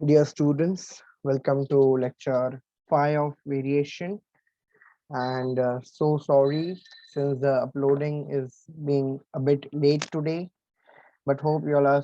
Dear students, welcome to lecture 5 of variation. And so sorry since the uploading is being a bit late today, but hope you all are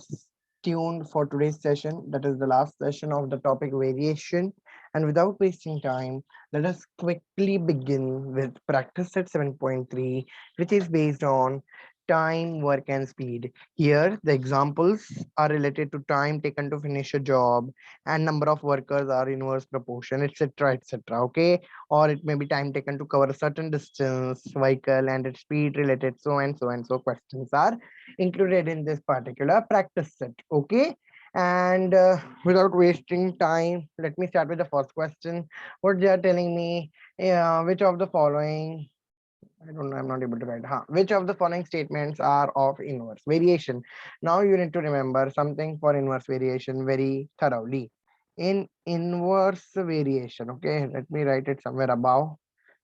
tuned for today's session. That is the last session of the topic variation. And without wasting time, let us quickly begin with practice set 7.3, which is based on time, work, and speed. Here, the examples are related to time taken to finish a job and number of workers are inverse proportion, etc. etc. Okay, or it may be time taken to cover a certain distance, vehicle, and its speed related, so and so and so questions are included in this particular practice set. Okay, and without wasting time, let me start with the first question. What they are telling me, which of the following, I don't know, I'm not able to write. Which of the following statements are of inverse variation? Now you need to remember something for inverse variation very thoroughly. In inverse variation, okay, let me write it somewhere above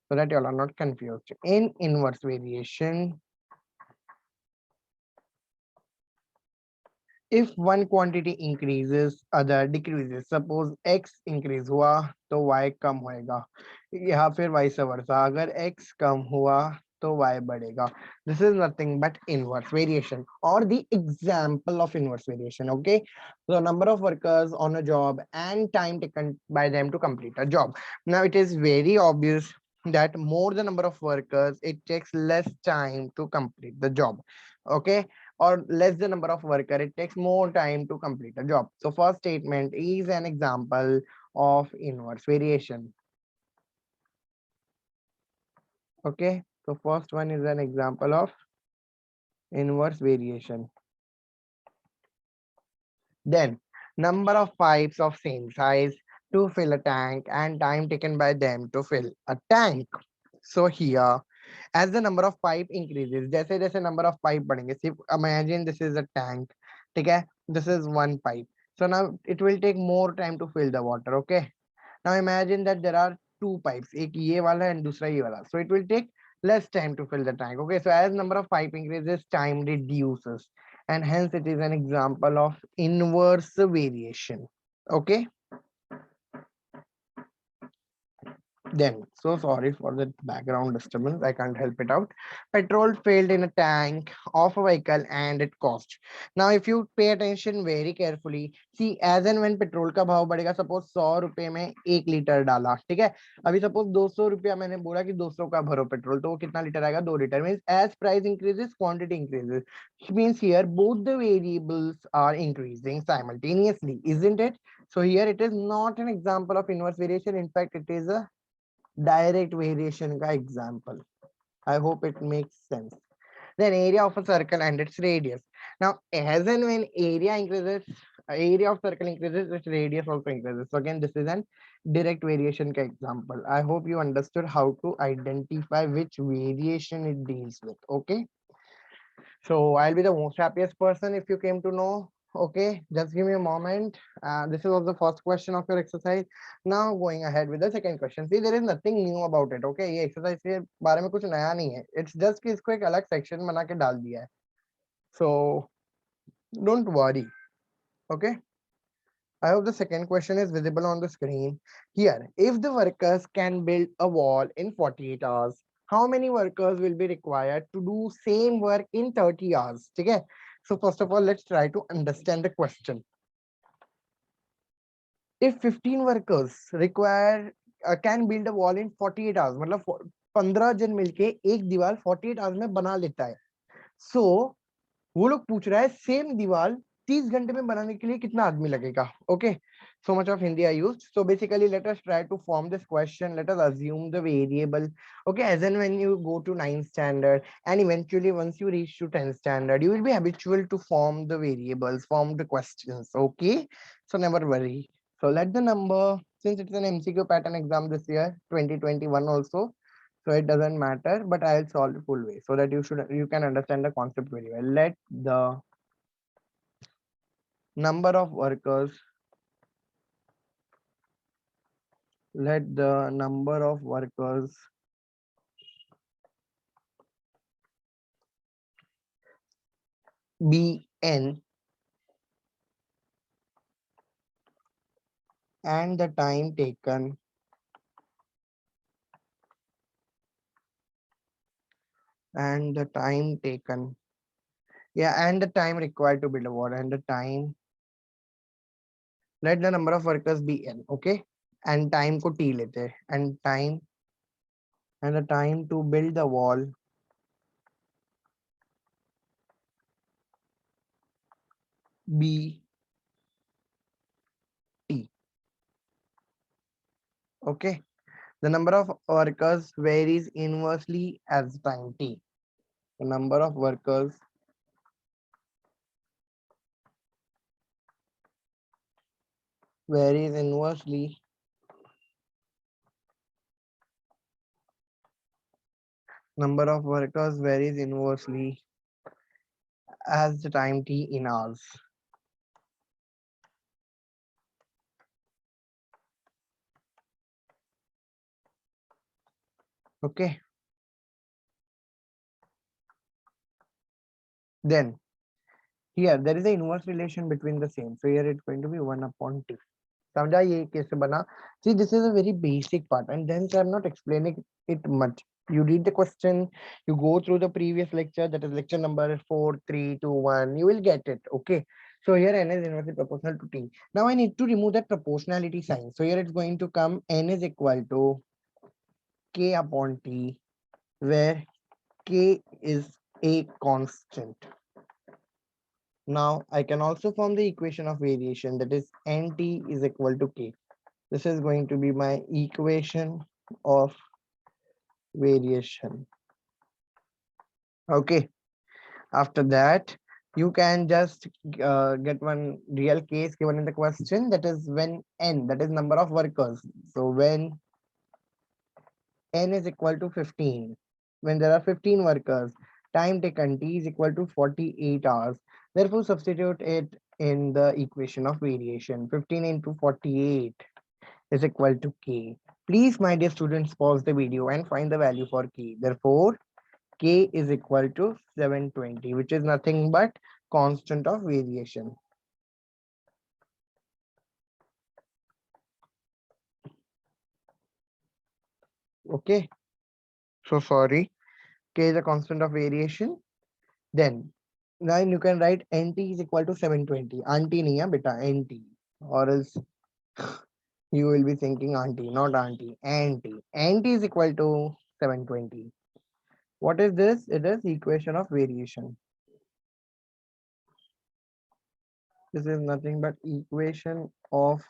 so that you all are not confused. In inverse variation, if one quantity increases other decreases, suppose x increase हुआ तो y कम होएगा, या फिर vice versa, अगर x कम हुआ तो y बढ़ेगा. This is nothing but inverse variation or the example of inverse variation. Okay, so number of workers on a job and time taken by them to complete a job. Now it is very obvious that more the number of workers, it takes less time to complete the job. Okay, or less the number of worker, it takes more time to complete a job. So first statement is an example of inverse variation. Okay, so first one is an example of inverse variation. Then number of pipes of same size to fill a tank and time taken by them to fill a tank. So here, as the number of pipe increases, जैसे जैसे number of pipe बढ़ेंगे, सिर्फ imagine this is a tank, ठीक है, this is one pipe, so now it will take more time to fill the water. Okay, now imagine that there are two pipes, एक ये वाला and दूसरा ये वाला, so it will take less time to fill the tank. Okay, so as number of pipe increases, time reduces, and hence it is an example of inverse variation. Okay, then, so sorry for the background disturbance. I can't help it out. Petrol failed in a tank of a vehicle and it cost. Now, if you pay attention very carefully, see as and when petrol का भाव बढ़ेगा, suppose 100 रुपए में 1 litre डाला, ठीक है. अभी suppose 200 रुपया मैंने बोला कि 200 का भरो पेट्रोल, तो वो कितना लीटर आएगा? 2 litre. Means as price increases, quantity increases. Which means here both the variables are increasing simultaneously, isn't it? So here it is not an example of inverse variation. In fact, it is a direct variation का example. I hope it makes sense. Then area of a circle and its radius. Now, as and when area increases, area of circle increases, its radius also increases. So again, this is an direct variation ka example. I hope you understood how to identify which variation it deals with. Okay. So I'll be the most happiest person if you came to know. Okay, just give me a moment. This was the first question of your exercise. Now going ahead with the second question. See, there is nothing new about it. Okay, ये exercise के बारे में कुछ नया नहीं है. It's just कि इसको एक अलग section बना के डाल दिया है. So don't worry. Okay. I hope the second question is visible on the screen. Here, if the workers can build a wall in 48 hours, how many workers will be required to do same work in 30 hours? Okay. So first of all, let's try to understand the question. If 15 workers require can build a wall in 48 hours, मतलब 15 जन मिलके एक दीवार 48 hours में बना लेता है. So वो लोग पूछ रहा है सेम दीवार 30 घंटे में बनाने के लिए कितना आदमी लगेगा. Okay, so much of Hindi I used. So basically, let us try to form this question. Let us assume the variable. Okay, as in when you go to 9th standard and eventually once you reach to 10th standard, you will be habitual to form the variables, form the questions. Okay, so never worry. So let the number, since it's an MCQ pattern exam this year, 2021 also, so it doesn't matter, but I'll solve the full way so that you can understand the concept very well. Let the number of workers, let the number of workers be n and the time taken and the time taken and the time required to build a wall and the time, let the number of workers be n, okay, and time को t लेते हैं and the time to build the wall be t, okay. The number of workers varies inversely as time t. The number of workers varies inversely as the time t in hours. Okay. Then here there is an inverse relation between the same. So here it's going to be 1 upon t. समझा ये कैसे बना? See, this is a very basic part, and then I'm not explaining it much. You read the question, you go through the previous lecture, that is lecture number 4, 3, 2, 1. You will get it. Okay. So here n is inversely proportional to t. Now I need to remove that proportionality sign. So here it's going to come n is equal to k upon t, where k is a constant. Now I can also form the equation of variation, that is nt is equal to k. This is going to be my equation of variation. Okay. After that, you can just get one real case given in the question, that is when n, that is number of workers. So when n is equal to 15, when there are 15 workers, time taken t is equal to 48 hours. Therefore, substitute it in the equation of variation. 15 into 48 is equal to k. Please, my dear students, pause the video and find the value for k. Therefore, k is equal to 720, which is nothing but constant of variation. Okay. So sorry, k is a constant of variation. Then you can write nt is equal to 720. Auntie nahi hai beta, nt. Or else you will be thinking auntie, not auntie, auntie. Nt is equal to 720. What is this? It is equation of variation. This is nothing but equation of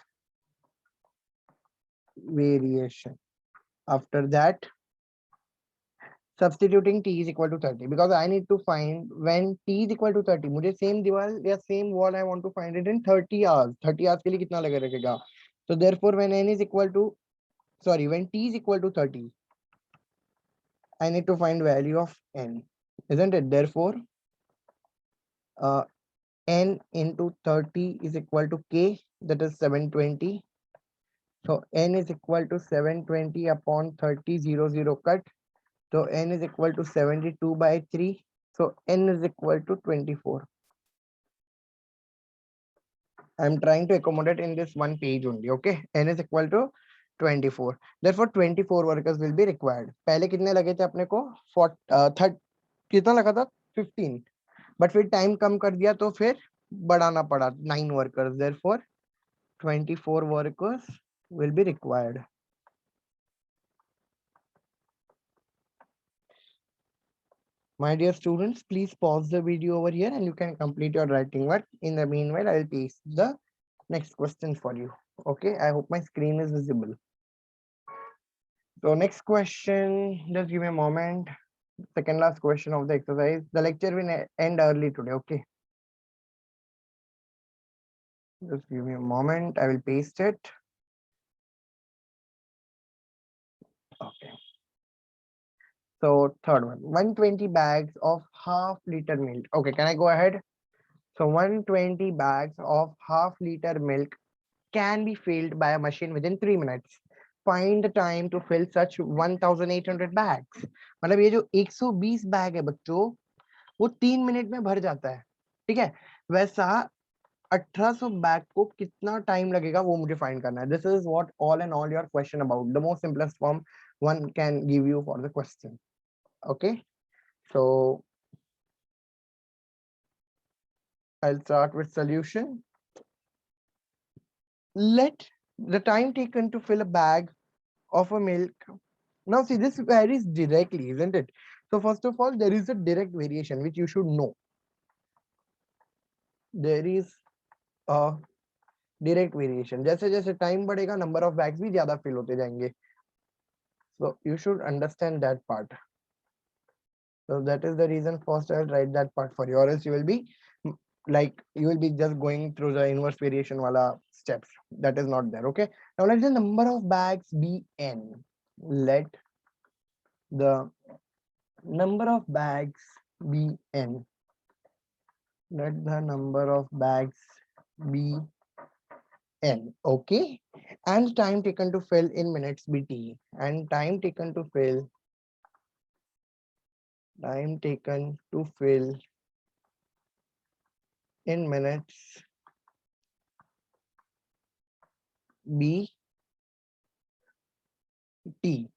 variation. After that, substituting t is equal to 30, because I need to find when t is equal to 30. मुझे same दीवार या same wall I want to find it in 30 hours. 30 hours के लिए कितना लगे रहेगा? So therefore, when n is equal to, sorry, when t is equal to 30, I need to find value of n, isn't it? Therefore, n into 30 is equal to k, that is 720. So n is equal to 720 upon 30, 0 cut. So n is equal to 72 by 3. So n is equal to 24. I'm trying to accommodate in this one page only. Okay. N is equal to 24. Therefore, 24 workers will be required. पहले कितने लगे थे अपने को? 30 कितना लगा था? 15. But फिर time कम कर दिया तो फिर बढ़ाना पड़ा 9 workers. Therefore, 24 workers will be required. My dear students, please pause the video over here and you can complete your writing work. In the meanwhile, I will paste the next question for you. Okay, I hope my screen is visible. So next question, just give me a moment. Second last question of the exercise. The lecture will end early today. Okay. Just give me a moment. I will paste it. Okay. So third one, 120 bags of half-liter milk. Okay, can I go ahead? So 120 bags of half-liter milk can be filled by a machine within 3 minutes. Find the time to fill such 1800 bags. मतलब ये जो 120 bag है बच्चों, वो 3 minute में भर जाता है. ठीक है? वैसा 1800 बैग को कितना टाइम लगेगा वो मुझे फाइंड करना है. This is what all and all your question about, the most simplest form one can give you for the question. Okay, so I'll start with solution. Let the time taken to fill a bag of a milk. Now see, this varies directly, isn't it? So first of all, there is a direct variation which you should know. There is a direct variation. जैसे जैसे time बढ़ेगा, number of bags भी ज़्यादा fill होते जाएंगे. So you should understand that part. So that is the reason first I'll write that part for you, or else you will be like you will be just going through the inverse variation wala steps. That is not there. Okay. Now let the number of bags be n. Let the number of bags be n. Let the number of bags be n. Okay. And time taken to fill in minutes be t. And time taken to fill in minutes be t.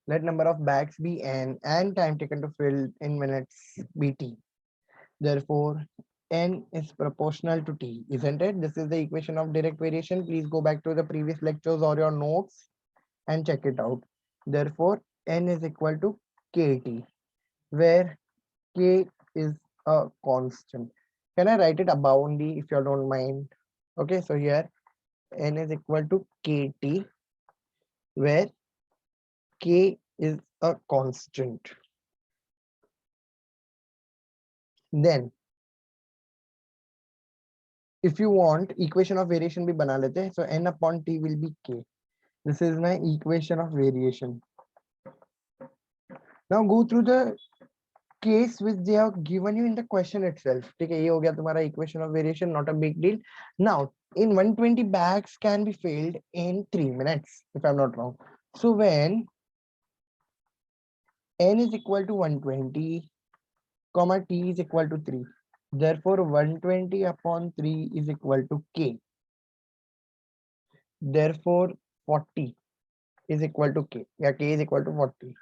Let number of bags be n and time taken to fill in minutes be t. Therefore, n is proportional to t, isn't it? This is the equation of direct variation. Please go back to the previous lectures or your notes and check it out. Therefore, n is equal to kt, where k is a constant. Can I write it above only if you don't mind? Okay, so here n is equal to kt, where k is a constant. Then if you want equation of variation bhi bana lete hain, so n upon t will be k. This is my equation of variation. Now go through the case which they have given you in the question itself. Okay, ye ho gaya tumhara equation of variation, not a big deal. Now in 120 bags can be filled in 3 minutes if I'm not wrong. So when n is equal to 120 comma t is equal to 3, therefore 120 upon 3 is equal to k. Therefore 40 is equal to k. Yeah, k is equal to 40.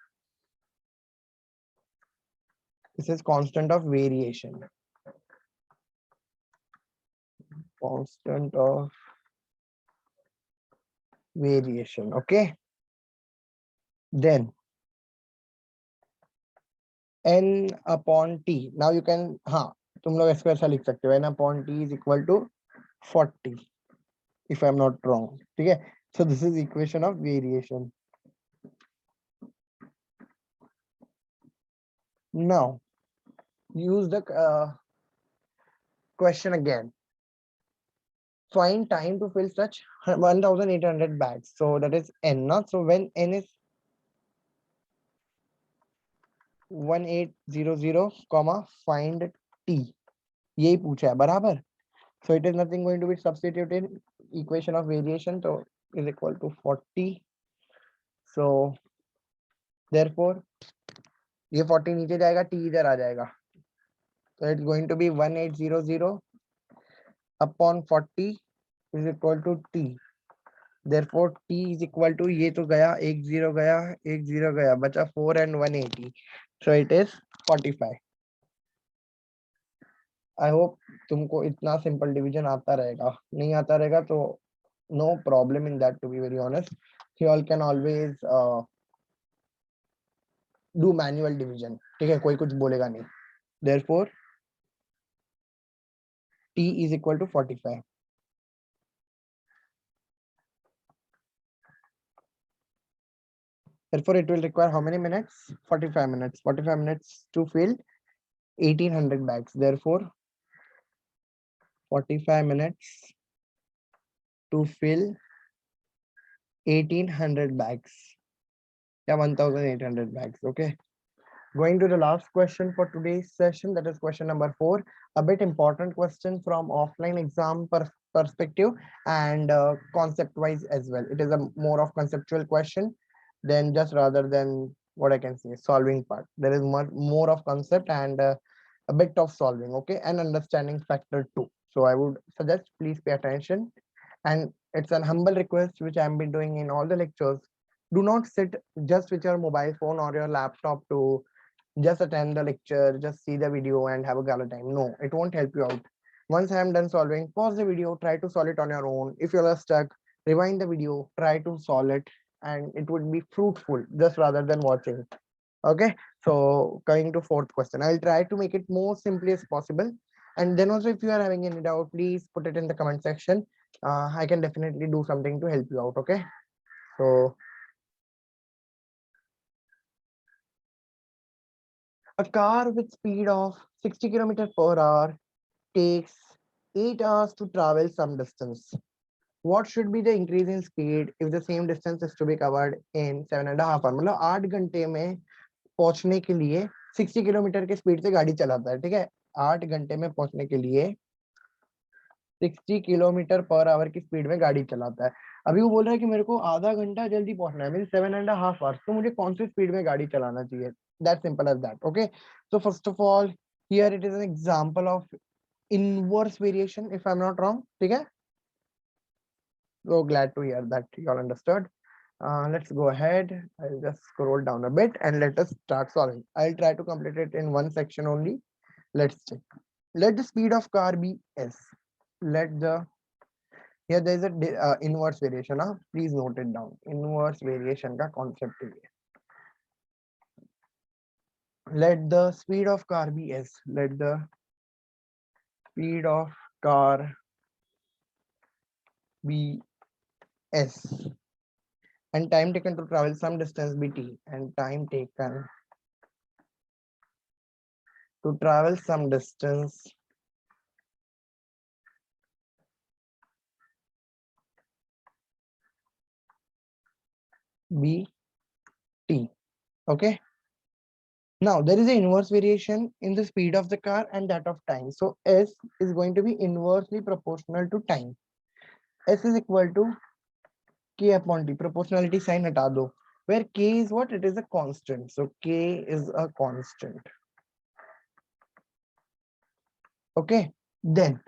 This is constant of variation. Constant of variation. Okay. Then n upon t. Now you can, तुम लोग इसको ऐसा लिख सकते हो, n upon t is equal to 40 if I'm not wrong. Okay. So this is equation of variation. Now use the question again. Find time to fill such 1800 bags. So that is n. Not so when n is 1800 comma find t. यही पूछा है बराबर. So it is nothing going to be substituted in equation of variation. So is equal to 40. So therefore ये 40 नीचे जाएगा, t इधर आ जाएगा. So it's going to be 1800 upon 40 is equal to t. Therefore t is equal to, ये तो गया, एक 0 गया, एक 0 गया, बचा 4 and 180. So it is 45. I hope तुमको इतना सिंपल डिवीजन आता रहेगा. नहीं आता रहेगा तो no problem in that, to be very honest. You all can always do manual division. ठीक है, कोई कुछ बोलेगा नहीं. Therefore t is equal to 45. Therefore it will require how many minutes? 45 minutes. 45 minutes to fill 1800 bags. Therefore 45 minutes to fill 1800 bags. Yeah, 1800 bags. Okay. Going to the last question for today's session, that is question number 4. A bit important question from offline exam perspective and concept wise as well. It is a more of conceptual question than just rather than what I can say solving part. There is more of concept and a bit of solving, okay, and understanding factor 2. So I would suggest please pay attention, and it's an humble request which I've been doing in all the lectures. Do not sit just with your mobile phone or your laptop to just attend the lecture, just see the video and have a gala time. No, it won't help you out. Once I am done solving, pause the video, try to solve it on your own. If you're stuck, rewind the video, try to solve it, and it would be fruitful just rather than watching. Okay, so coming to fourth question, I'll try to make it more simply as possible. And then also, if you are having any doubt, please put it in the comment section. I can definitely do something to help you out. Okay, so a car with speed of 60 kilometers per hour takes 8 hours to travel some distance. What should be the increase in speed if the same distance is to be covered in 7.5 hours? मतलब 8 घंटे में पहुंचने के लिए 60 kilometre के speed से गाड़ी चलाता है, ठीक है। 8 घंटे में पहुंचने के लिए 60 किलोमीटर पर आवर की स्पीड में गाड़ी चलाता है। अभी वो बोल रहा है कि मेरे को आधा घंटा जल्दी पहुंचना है, मीन 7.5 hours, तो मुझे कौन सी स्पीड में गाड़ी चलाना चाहिए? That simple as that. Okay, so first of all, here it is an example of inverse variation, if I'm not wrong, ठीक है। So glad to hear that you all understood. Let's go ahead. I'll just scroll down a bit and let us start solving. I'll try to complete it in one section only. Let's check. Let the speed of car be s. Let the here there is a inverse variation. Please note it down. Inverse variation का concept है. Let the speed of car be s. Let the speed of car be s, and time taken to travel some distance be t, and time taken to travel some distance be t. Okay, now there is an inverse variation in the speed of the car and that of time. So s is going to be inversely proportional to time. S is equal to k upon t. Proportionality sign हटा दो, where k is what? It is a constant. So k is a constant. Okay, then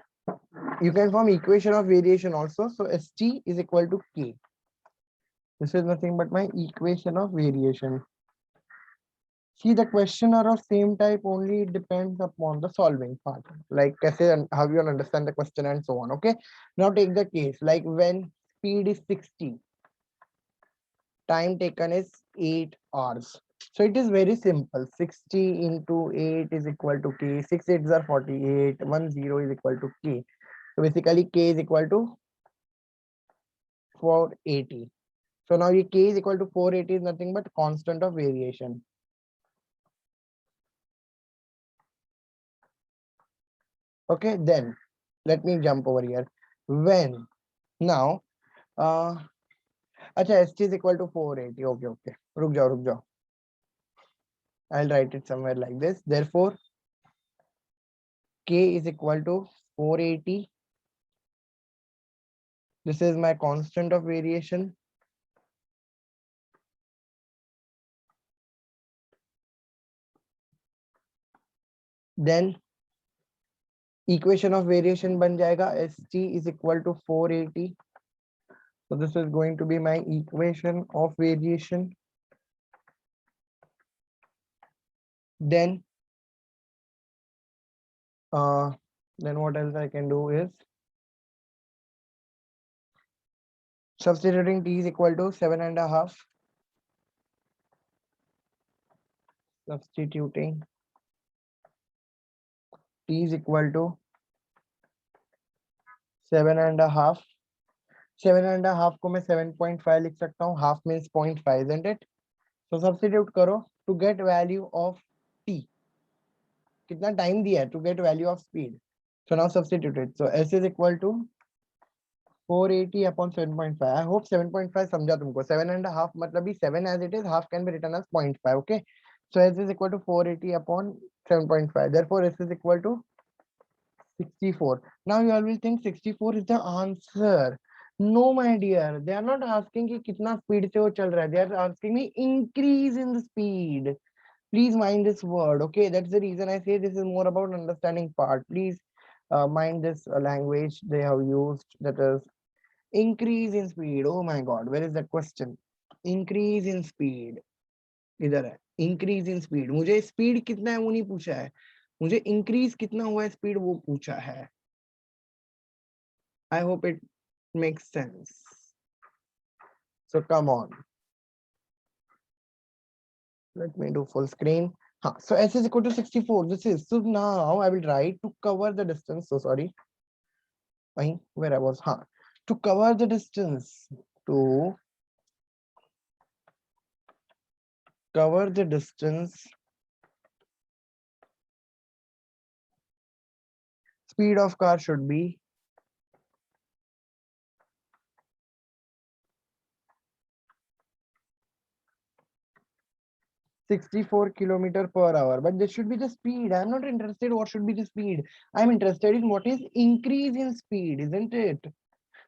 you can form equation of variation also. So st is equal to k. This is nothing but my equation of variation. See, the question are of same type only, it depends upon the solving part, like कैसे how you understand the question and so on. Okay, now take the case like when speed is 60, time taken is 8 hours. So it is very simple. 60 into 8 is equal to k. 6 8s are 48. 10 is equal to k. So basically k is equal to 480. So now k is equal to 480 is nothing but constant of variation. Okay, then let me jump over here. When now अच्छा st is equal to 480. Okay, okay. रुक जाओ. I'll write it somewhere like this. Therefore, k is equal to 480. This is my constant of variation. Then equation of variation बन जाएगा st is equal to 480. So this is going to be my equation of variation. Then what else I can do is substituting t is equal to 7.5. Substituting t is equal to 7.5. 7.5 को मैं 7.5 लिख सकता हूँ. Half means 0.5, isn't it? So substitute करो to get value of t. कितना time दिया है to get value of speed. So now substitute it. So s is equal to 480 upon 7.5. I hope 7.5 समझा तुमको. 7.5 मतलब भी 7 as it is, half can be written as 0.5. Okay. So s is equal to 480 upon 7.5. Therefore s is equal to 64. Now you all will think 64 is the answer. No, my dear. They are not asking कि कितना speed से वो चल रहा है. They are asking me increase in the speed. Please mind this word. Okay, that's the reason I say this is more about understanding part. Please mind this language they have used, that is increase in speed. Oh my god, where is that question? Increase in speed. इधर है, increase in speed. मुझे speed कितना है वो नहीं पूछा है, मुझे increase कितना हुआ है speed वो पूछा है. I hope it makes sense. So come on. Let me do full screen. So S is equal to 64. This is, so now I will write to cover the distance. So sorry. Where I was. To cover the distance. To cover the distance. Speed of car should be 64 kilometer per hour, but this should be the speed. I'm not interested what should be the speed. I'm interested in what is increase in speed, isn't it?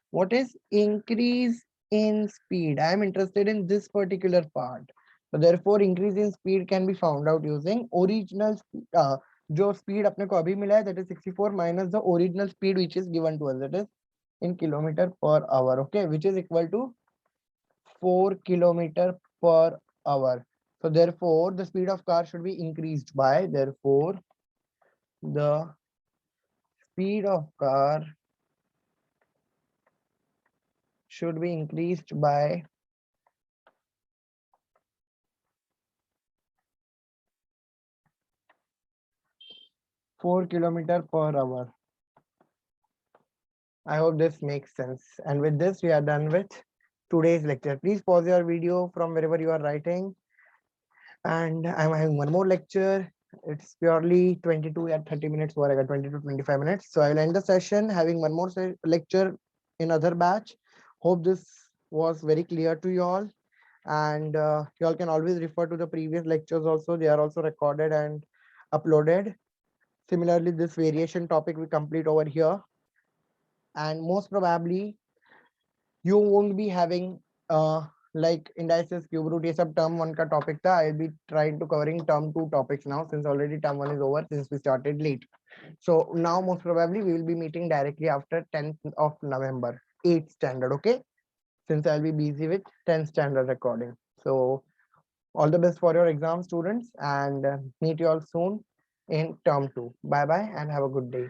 What is increase in speed? I'm interested in this particular part. So therefore increase in speed can be found out using original जो speed अपने को अभी मिला है, that is 64 minus the original speed which is given to us, that is in kilometer per hour, okay, which is equal to 4 kilometer per hour. So therefore the speed of car should be increased by, therefore the speed of car should be increased by 4 kilometer per hour. I hope this makes sense. And with this, we are done with today's lecture. Please pause your video from wherever you are writing. And I'm having one more lecture. It's purely 22 or 30 minutes, or I got 20 to 25 minutes. So I'll end the session having one more lecture in other batch. Hope this was very clear to you all. And you all can always refer to the previous lectures also. They are also recorded and uploaded. Similarly, this variation topic we complete over here. And most probably you won't be having like indices, cube root, ये सब term 1 का topic था. I'll be trying to covering term 2 topics now, since already term 1 is over, since we started late. So now most probably we will be meeting directly after 10th of November, 8th standard, okay? Since I'll be busy with 10th standard recording. So all the best for your exam, students, and meet you all soon in term 2. Bye bye and have a good day.